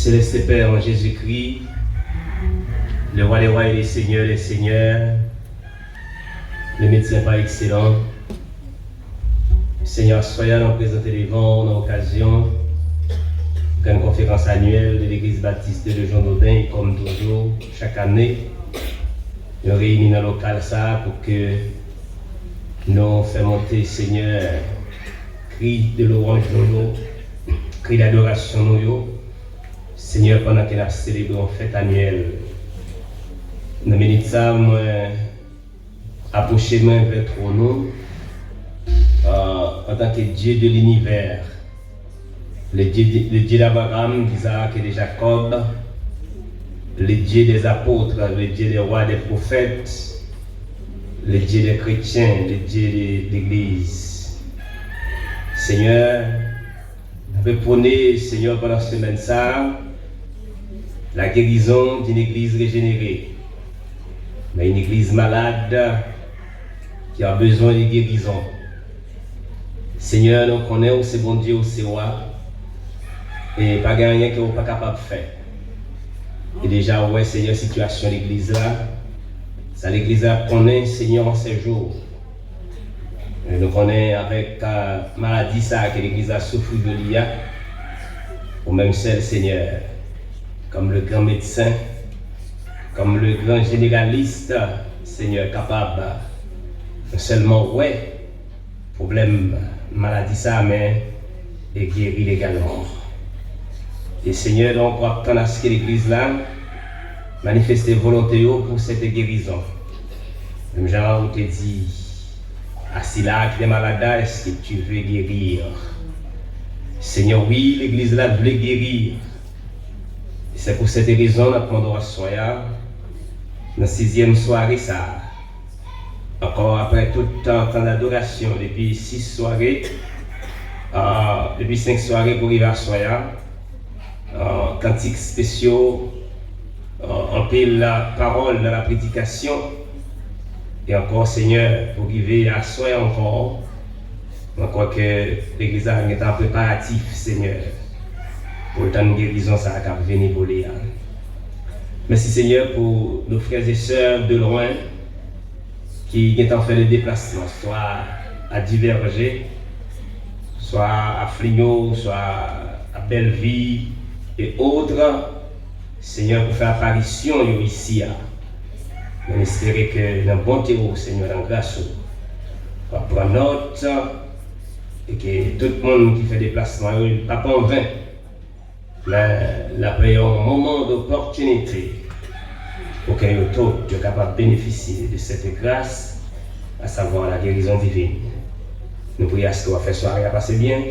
Céleste Père en Jésus-Christ, le roi des rois et les seigneurs, le médecin par excellence, Seigneur, soyez nous présenter devant dans l'occasion d'une conférence annuelle de l'Église baptiste de Jean d'Audin, comme toujours, chaque année, nous réunissons dans le local ça pour que nous fassions monter, Seigneur, cri de louange de nous, cri d'adoration de nous, Seigneur, pendant que nous célébrons une fête annuelle. Nous minutes ça, moi, approchez-moi vers nous en tant que Dieu de l'univers, le Dieu d'Abraham, d'Isaac et de Jacob, le Dieu des apôtres, le Dieu des rois, des prophètes, le Dieu des chrétiens, le Dieu de l'Église. Seigneur, nous prôner, Seigneur, pendant cette semaine ça, la guérison d'une Église régénérée, mais une Église malade qui a besoin de guérison. Seigneur, nous connaissons où c'est bon Dieu, où c'est roi, et pas rien que vous n'êtes pas capable de faire. Et déjà, ouais, Seigneur, situation de l'Église là, ça l'Église là connaît, Seigneur, en ces jours. Et nous connaissons avec la maladie ça que l'Église a souffert de l'IA, ou même celle, Seigneur, comme le grand médecin, comme le grand généraliste, Seigneur, capable, non seulement, ouais, problème, maladie ça, mais et guérir également. Et Seigneur, donc, on attend à ce que l'Église là manifeste volonté pour cette guérison. Même genre, on te dit, assis là, qui est malade, est-ce que tu veux guérir? Seigneur, oui, l'Église là veut guérir. C'est pour cette raison que nous demandons à soya dans la 6e soirée ça. Encore après tout le temps d'adoration, depuis 6 soirées, depuis 5 soirées pour arriver à soya, cantiques spéciaux, en pile la parole dans la prédication, et encore Seigneur, pour arriver à soya encore que l'Église est en préparatif, Seigneur. Pour le temps de guérison, ça va venir pour les. Merci Seigneur pour nos frères et sœurs de loin qui ont fait le déplacement, soit à Diverger, soit à Fligno, soit à Belleville et autres. Seigneur, pour faire apparition ici. On espère que dans le bon terreau, Seigneur, en grâce, on va prendre note et que tout le monde qui fait déplacement, il ne va pas en vain. La paix un moment d'opportunité pour que nous tous soient capables de bénéficier de cette grâce, à savoir la guérison divine. Nous prions à ce qu'on va faire soirée à passer bien,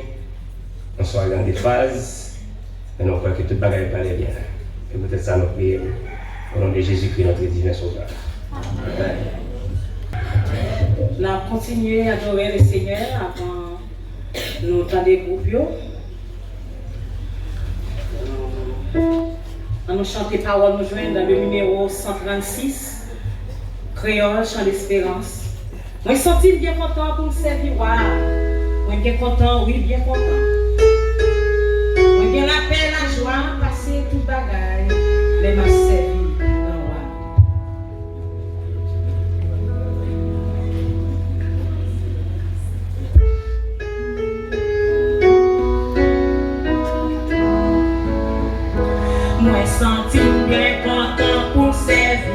on soit dans des phases, et nous croyons que tout le bagage va aller bien. Et peut-être ça nous prions au nom de Jésus-Christ, notre divin sauveur. Amen. Nous allons continuer à adorer le Seigneur avant nous temps des groupes. Nous chanter paroles, nous joignons dans le numéro 136, Créole, chant d'espérance. Moi, je suis bien content pour me servir. Moi, bien content, oui, bien content. Moi, bien la paix, la joie, passer tout bagaille, mais m'a servi. Moi, senti bien content pour servir.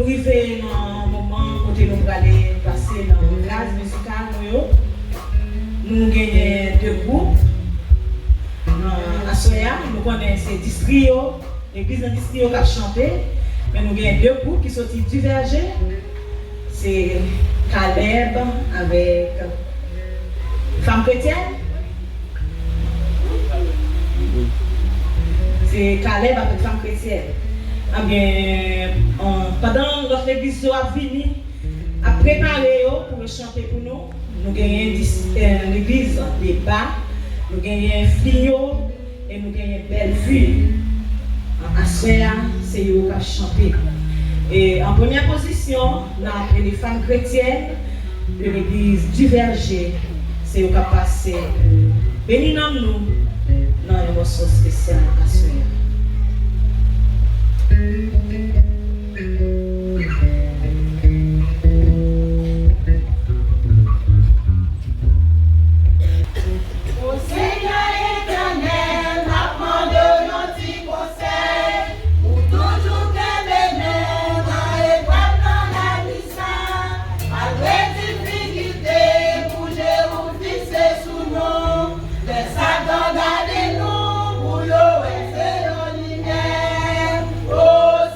arrivons dans un moment où nous allons passer dans une classe musicale. Nous gagnons 2 groupes. À Soya, nous connaissons ces districts, l'église de district qui a chanté. Mais nous avons 2 groupes qui sont divergés. C'est Caleb avec femme chrétienne. C'est Caleb avec femme chrétienne. Eh bien, pendant que l'église a fini, à préparer pour chanter pour nous, nous avons l'église des bas, nous avons Flio et nous avons Bellevue. À cela, c'est eux qui ont chanté. Et en première position, nous avons les femmes chrétiennes de l'église du Verger. C'est eux qui ont passé. Bénis nous dans une émotion spéciale à cela. Oh,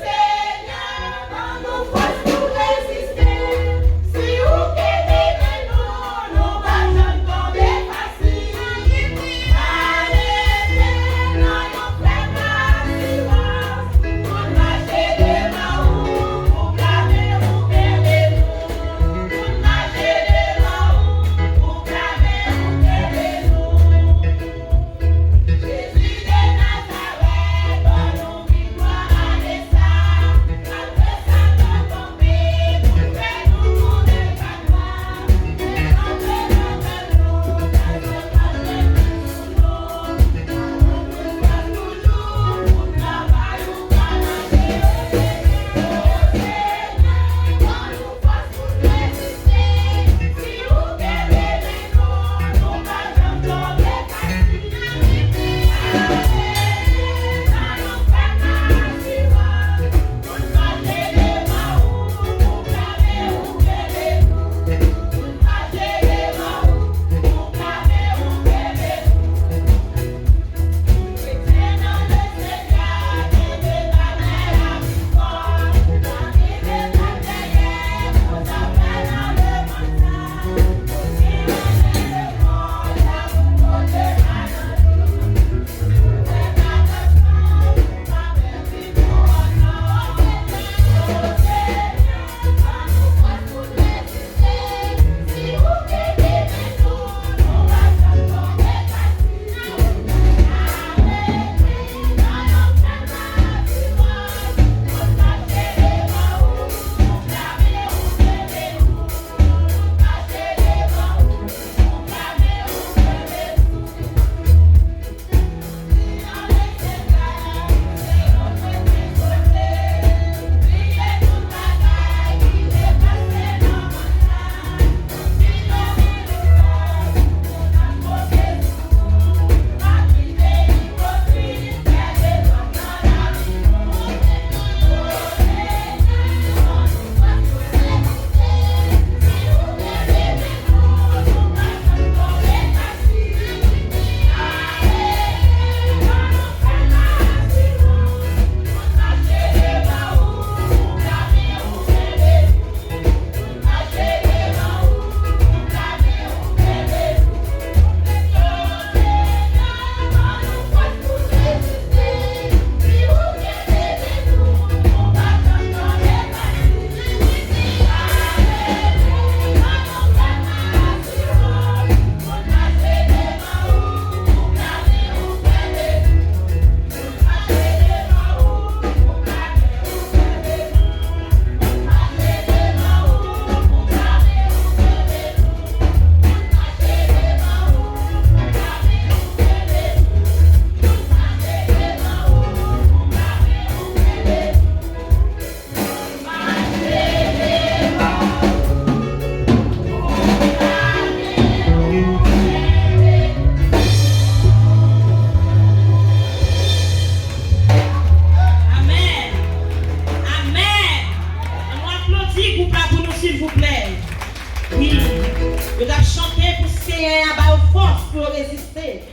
pour résister.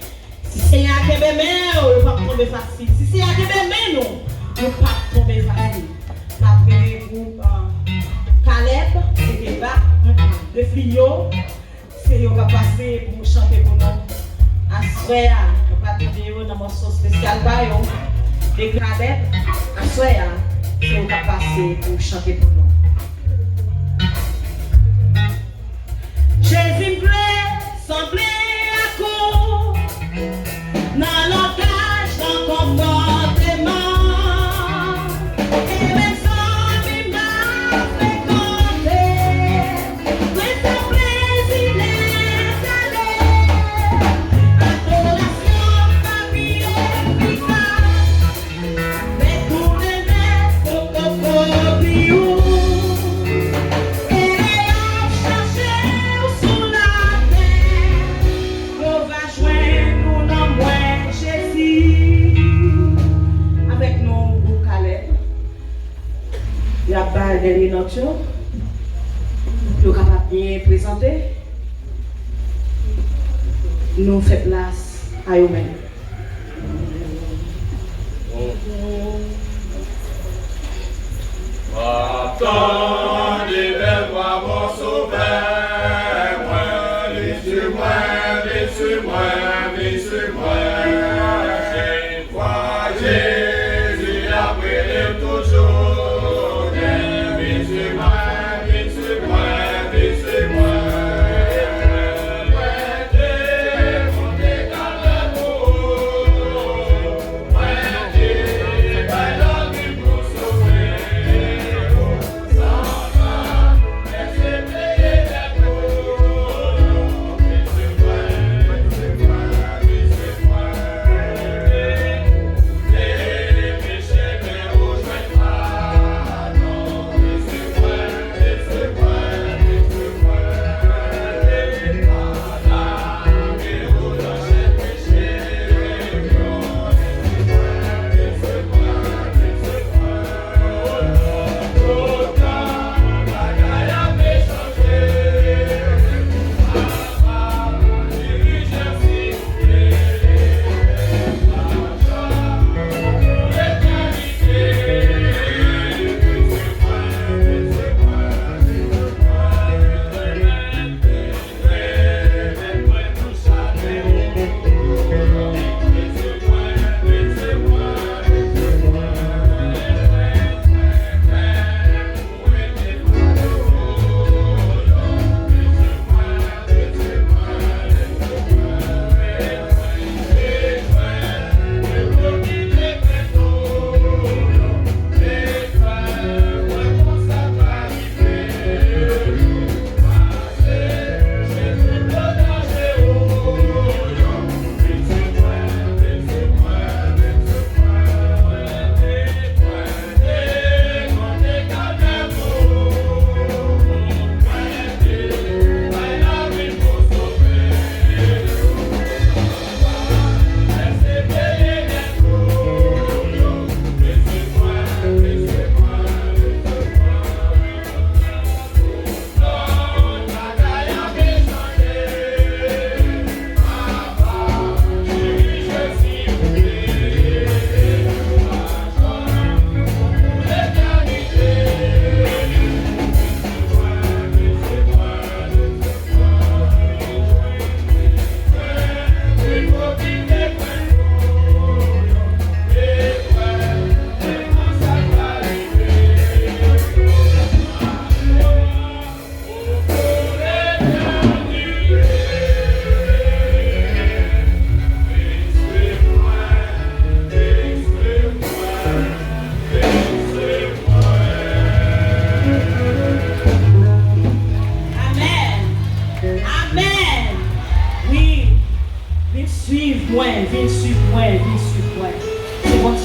Si c'est un kébé, on ne va pas tomber facile. Si c'est un kébé, non, on ne va pas tomber facile. Après le groupe Caleb, c'est débat. Le Fliot, c'est on va passer pour chanter pour nous. Assoya, on va tomber dans un morceau spécial. Et Caleb, Assoya, c'est on va passer pour chanter pour nous. Jésus plaît, semblé à court, dans l'engage, dans le comportement. Et même sans l'image fréquentée, mais son plaisir est allé. Adoration, famille et picard, mais tous les maîtres sont comme bio. La balle de l'énoction, nous sommes capables de bien présenter, nous faisons place à eux-mêmes. Attendez, vers mon sauveur, laissez-moi, laissez-moi, laissez-moi, je crois Jésus après toujours.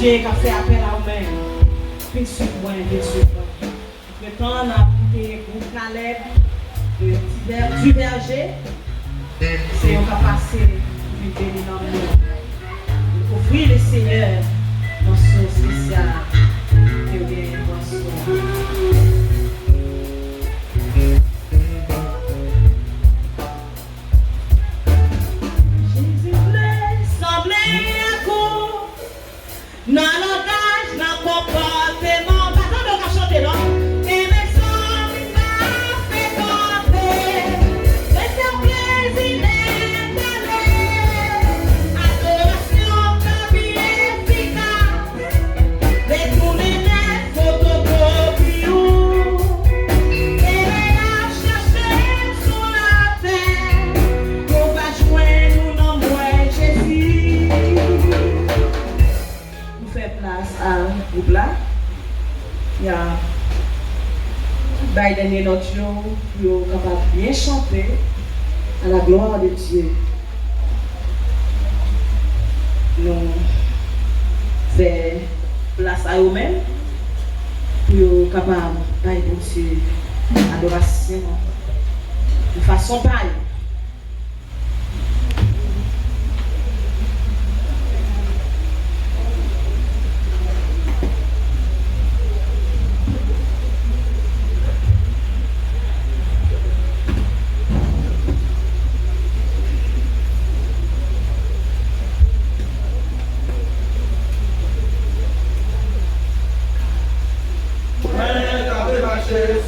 Dieu qui a fait appel à vous-même. Viens suivre moi, viens suivre moi. Maintenant, on a écouté le groupe Caleb du berger. C'est on va passer une bénie dans le monde. Offrir le Seigneur dans son spécial. Et bien, dans son. bail dernier note pour capable bien chanter à la gloire de Dieu. Nous faisons place à eux-mêmes pour capable bail bon Dieu adoration de façon pareille. C'est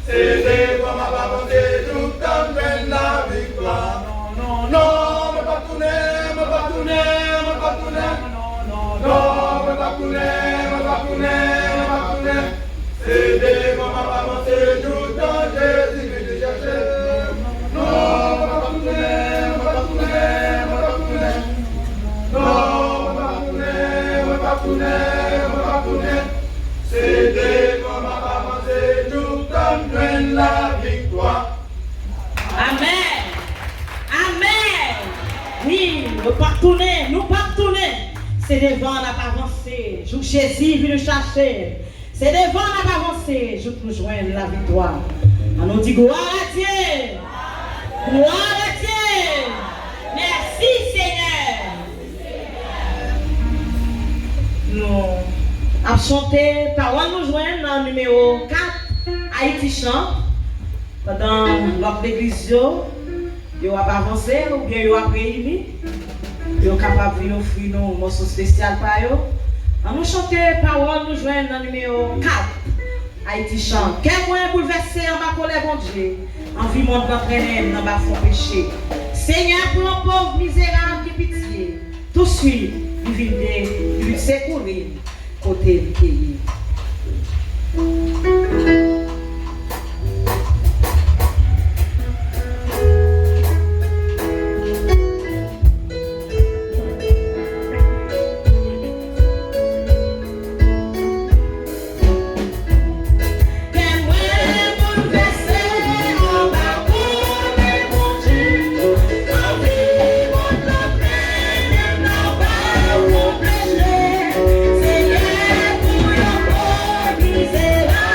C'est devant ma volonté, tout temps mène la victoire. Non, me pas tourner, me pas tourner, me pas tourner. Non, me pas tourner, me pas tourner, me pas tourner. C'est devant ma volonté, tout temps Jésus qui te cherche. Non, me pas tourner, me pas tourner, me pas tourner. Non, me pas tourner, me pas tourner, me pas tourner. C'est devant ma volonté, tout temps mène la victoire. Amen. Amen. Oui, nous pas tourner, nous pas tourner. C'est devant n'a pas avancé. Jour Jésus vient nous chercher. C'est devant n'a pas avancé. Jour nous joindre la victoire. On nous dit gloire à Dieu. Gloire à Dieu. Merci Seigneur. Nous avons chanté parole nous joindre dans le numéro 4 Haïti chante. Pendant l'autre église, ils ont avancé ou bien ils ont réuni. Ils sont capables de offrir un morceau spécial pour eux. Nous chanter parole, nous joignons dans le numéro 4. Haïti chante. Quel moyen bouleversé en bas colère, bon Dieu. Envie monde d'entraîner dans bas fond péché. Seigneur, pour un pauvre misérable qui pitié. Tout de suite, il vient secourir côté pays. Misérable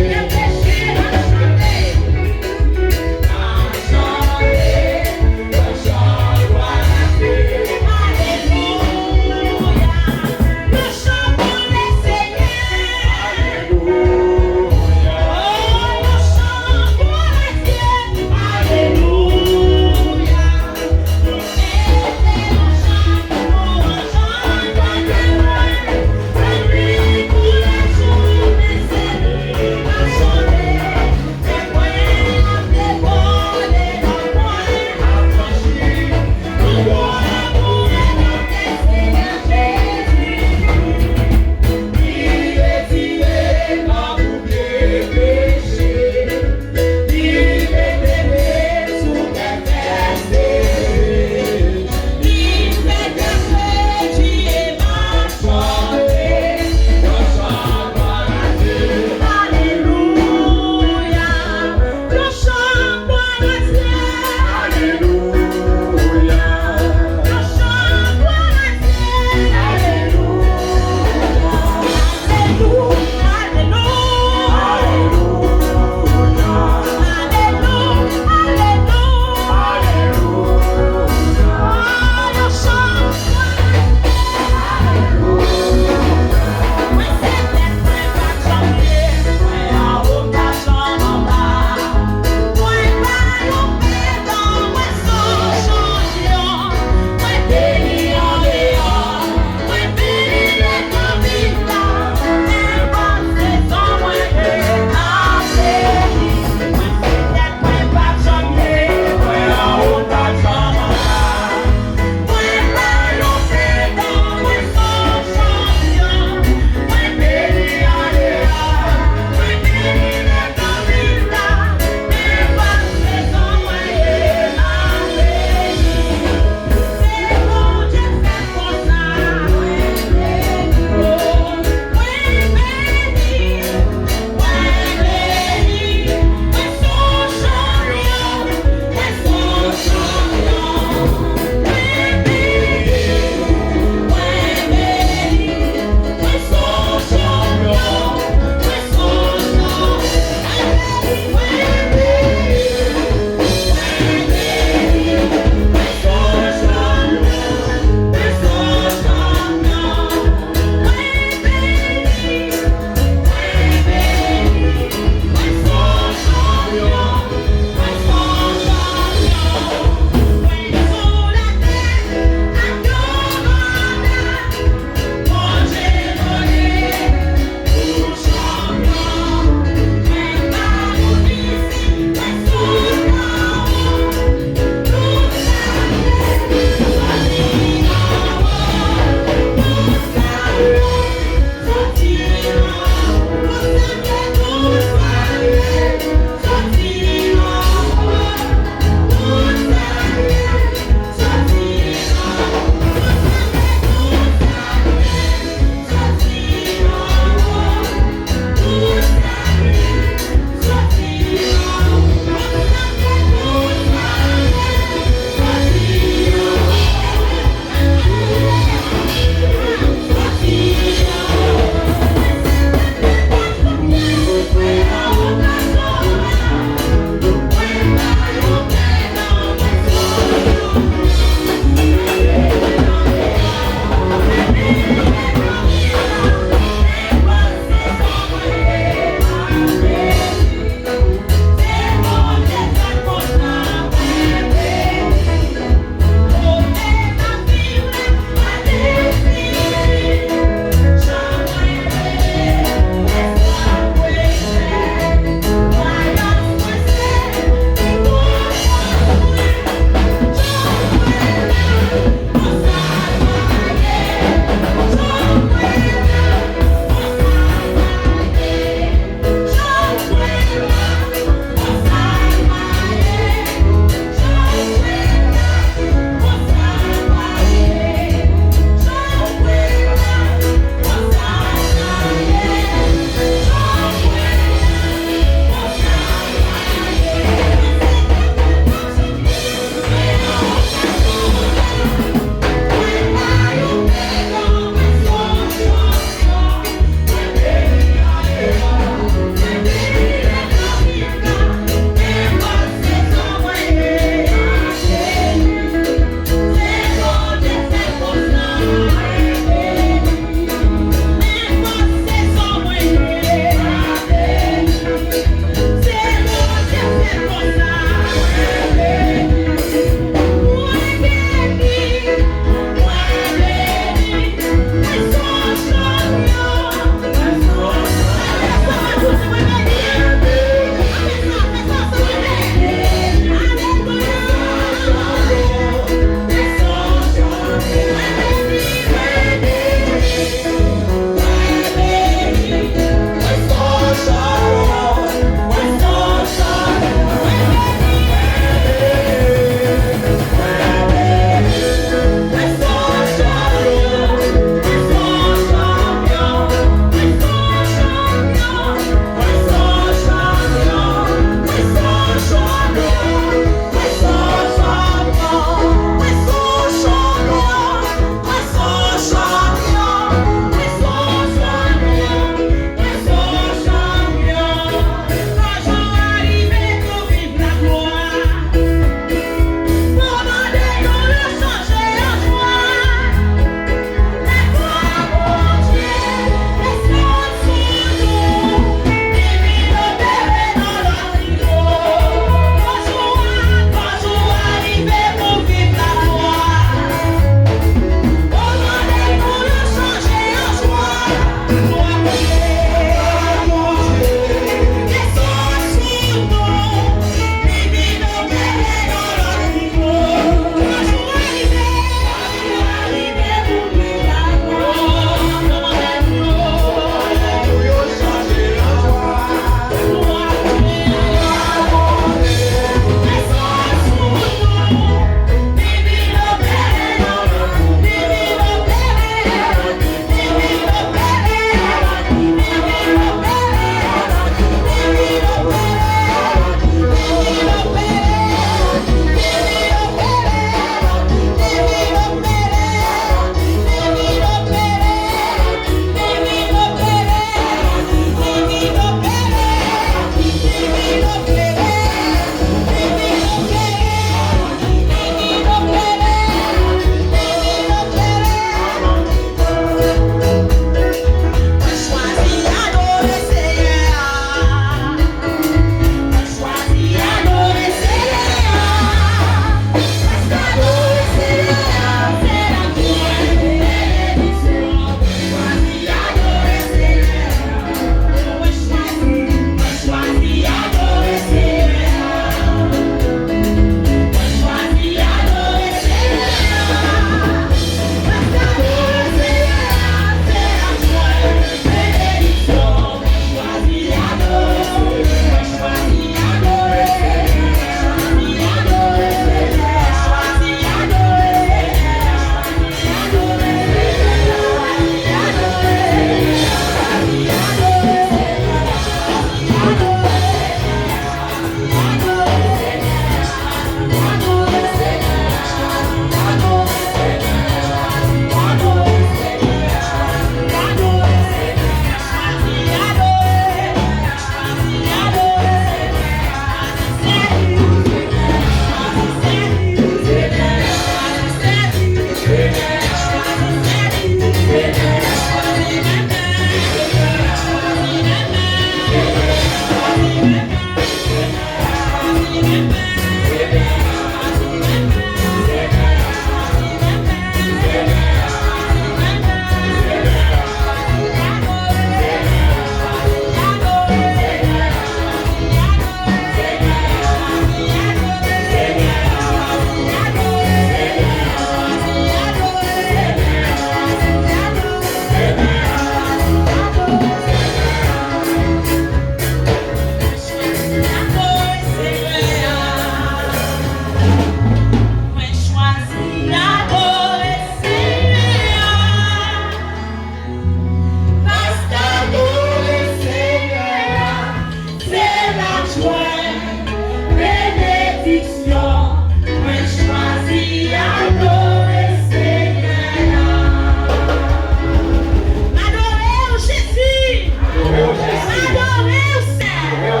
Meu céu!